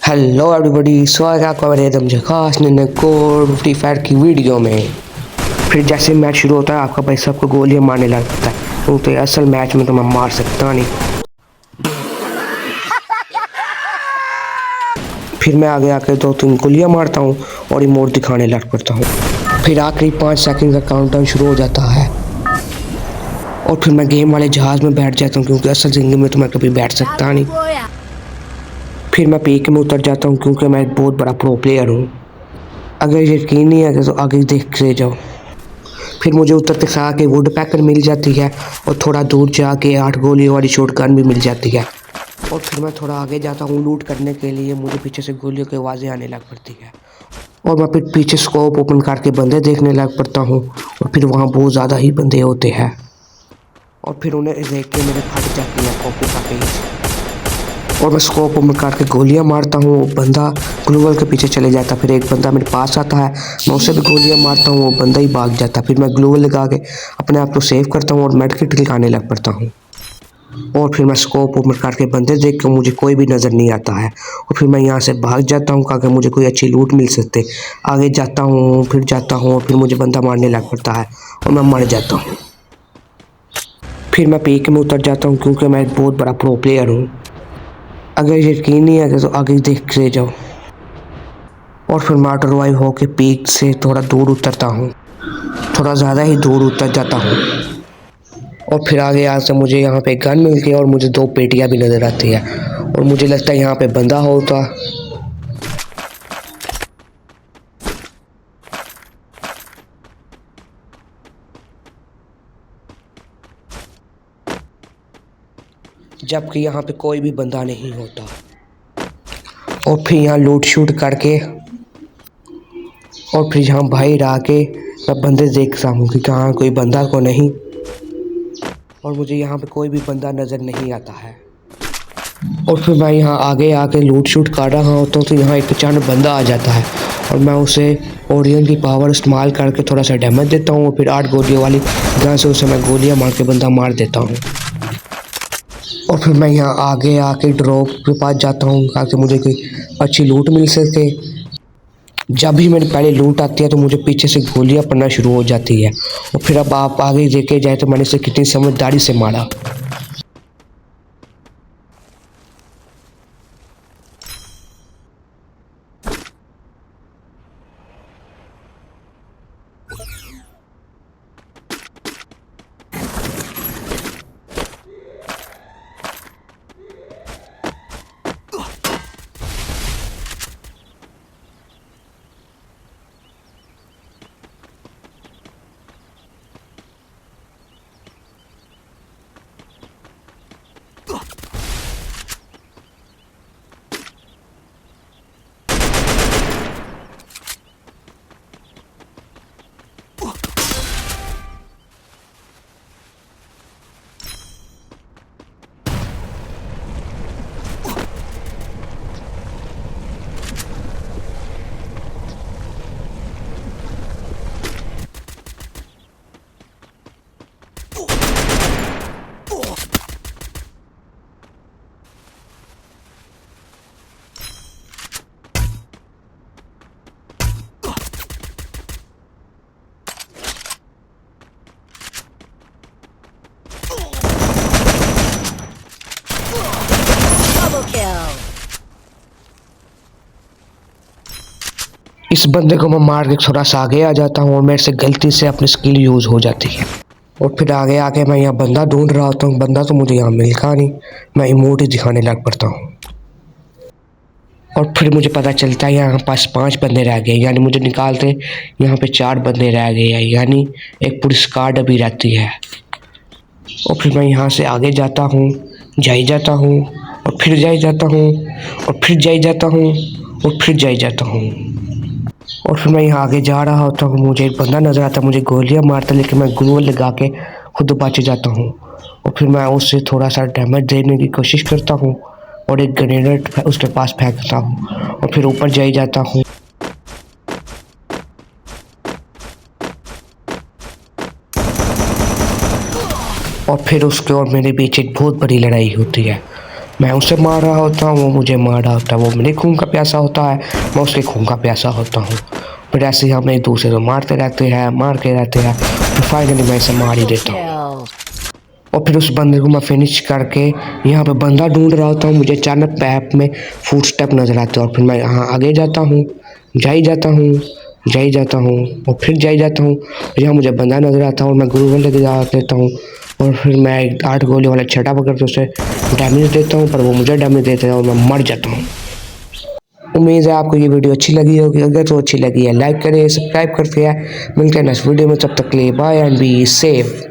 Hello everybody, स्वागत है आपका मेरे एकदम खास कोड फ्री फायर की वीडियो में। फिर जैसे मैच शुरू होता है आपका भाई सबको गोलियां मारने लगता है, क्योंकि असल मैच में तो मैं मार सकता नहीं। फिर मैं आगे आके 2-3 गोलियां मारता हूँ और इमोट दिखाने लग पड़ता हूँ। फिर आखिरी 5 सेकंड का काउंटडाउन शुरू हो जाता है और फिर मैं गेम वाले जहाज़ में बैठ जाता हूँ, क्योंकि असल ज़िंदगी में तो मैं कभी बैठ सकता नहीं। फिर मैं पीक में उतर जाता हूँ, क्योंकि मैं एक बहुत बड़ा प्रो प्लेयर हूँ। अगर यकीन नहीं है तो आगे देख के जाओ। फिर मुझे उतरते साथ के वुड पैकर मिल जाती है और थोड़ा दूर जाके 8 गोलियों वाली शॉटगन भी मिल जाती है। और फिर मैं थोड़ा आगे जाता हूँ लूट करने के लिए, मुझे पीछे से गोलियों की आवाज़ें आने लग पड़ती है और मैं फिर पीछे स्कोप ओपन करके बंदे देखने लग पड़ता हूँ और फिर वहाँ बहुत ज़्यादा ही बंदे होते हैं और फिर उन्हें देख के मेरे फट जाती है कॉपी का पेज और मैं स्कोप ओपन करके गोलियां मारता हूँ। वो बंदा ग्लूवल के पीछे चले जाता, फिर एक बंदा मेरे पास आता है, मैं उसे भी गोलियां मारता हूँ, वो बंदा ही भाग जाता। फिर मैं ग्लूवल लगा के अपने आप को सेव करता हूँ और मेडकिट लगाने लग पड़ता हूँ और फिर मैं स्कोप ओपन करके बंदे देख के मुझे कोई भी नज़र नहीं आता है और फिर मैं यहाँ से भाग जाता हूँ ताकि मुझे कोई अच्छी लूट मिल सकते। आगे जाता हूँ और फिर मुझे बंदा मारने लग पड़ता है और मैं मर जाता हूँ। फिर मैं पीक में उतर जाता हूँ, क्योंकि मैं एक बहुत बड़ा प्रो प्लेयर हूँ। अगर यकीन नहीं है तो आगे देख के जाओ। और फिर मैं ऑटो रिवाइव होके पीक से थोड़ा दूर उतरता हूँ, थोड़ा ज़्यादा ही दूर उतर जाता हूँ और फिर आगे यहाँ से मुझे यहाँ पे गन मिलती है और मुझे 2 पेटियाँ भी नज़र आती है और मुझे लगता है यहाँ पे बंदा होता। जबकि यहाँ पे कोई भी बंदा नहीं होता और फिर यहाँ लूट शूट करके और फिर यहाँ बाहर आके मैं बंदे देखता हूँ कि कहाँ कोई बंदा को नहीं और मुझे यहाँ पे कोई भी बंदा नज़र नहीं आता है। और फिर मैं यहाँ आगे आके लूट शूट कर रहा होता हूँ तो यहाँ एक अचानक बंदा आ जाता है और मैं उसे ओरियन की पावर इस्तेमाल करके थोड़ा सा डैमेज देता हूँ और फिर 8 गोलियों वाली गन से उसे मैं गोलियाँ मार के बंदा मार देता हूँ। और फिर मैं यहाँ आगे आके ड्रॉप के पास जाता हूँ ताकि मुझे कोई अच्छी लूट मिल सके। जब भी मेरी पहले लूट आती है तो मुझे पीछे से गोलियाँ पड़ना शुरू हो जाती है और फिर अब आप आगे देखे जाए तो मैंने इसे कितनी समझदारी से मारा। इस बंदे को मैं मार के थोड़ा सा आगे आ जाता हूँ और मेरे से गलती से अपनी स्किल यूज़ हो जाती है और फिर आगे आके मैं यहाँ बंदा ढूंढ रहा होता हूँ, बंदा तो मुझे यहाँ मिलता नहीं, मैं इमोट ही दिखाने लग पड़ता हूँ और फिर मुझे पता चलता है यहाँ पास 5 बंदे रह गए, यानी मुझे निकालते यहाँ पे 4 बंदे रह गए हैं, यानी एक पुलिस कार्ड अभी रहती है। और फिर मैं यहाँ से आगे जाता हूँ, जाई जाता हूँ और फिर जाई जाता हूँ और फिर जाई जाता हूँ और फिर जाई जाता हूँ और फिर मैं यहाँ आगे जा रहा होता हूँ, मुझे एक बंदा नज़र आता है, मुझे गोलियाँ मारता है, लेकिन मैं ग्लू लगा के खुद बच जाता हूँ और फिर मैं उससे थोड़ा सा डैमेज देने की कोशिश करता हूँ और एक ग्रेनेड उसके पास फेंकता हूँ और फिर ऊपर जाई जाता हूँ। और फिर उसके और मेरे बीच एक बहुत बड़ी लड़ाई होती है मैं उसे मार रहा होता हूँ, वो मुझे मार रहा होता है। वो मेरे खून का प्यासा होता है, मैं उसके खून का प्यासा होता हूँ। फिर ऐसे ही हम एक दूसरे को मारते रहते हैं। फिर फाइनली मैं इसे मार ही देता हूँ। और फिर उस बंदे को मैं फिनिश करके यहाँ पे बंदा ढूंढ रहा होता हूँ। मुझे अचानक पैप में फुटस्टेप नजर आते हैं और फिर मैं यहाँ आगे जाता हूँ, जा ही जाता हूँ और फिर जा ही जाता हूँ। यहाँ मुझे बंदा नजर आता है और मैं ग्लू गन लेके जा देता हूँ और फिर मैं एक 8 गोली वाला छटा पकड़ के उसे डैमेज देता हूँ, पर वो मुझे डैमेज देता है और मैं मर जाता हूँ। उम्मीद है आपको ये वीडियो अच्छी लगी होगी। अगर तो अच्छी लगी है लाइक करें, सब्सक्राइब करते हैं। मिलते हैं नेक्स्ट वीडियो में, तब तक के लिए बाय एंड बी सेफ।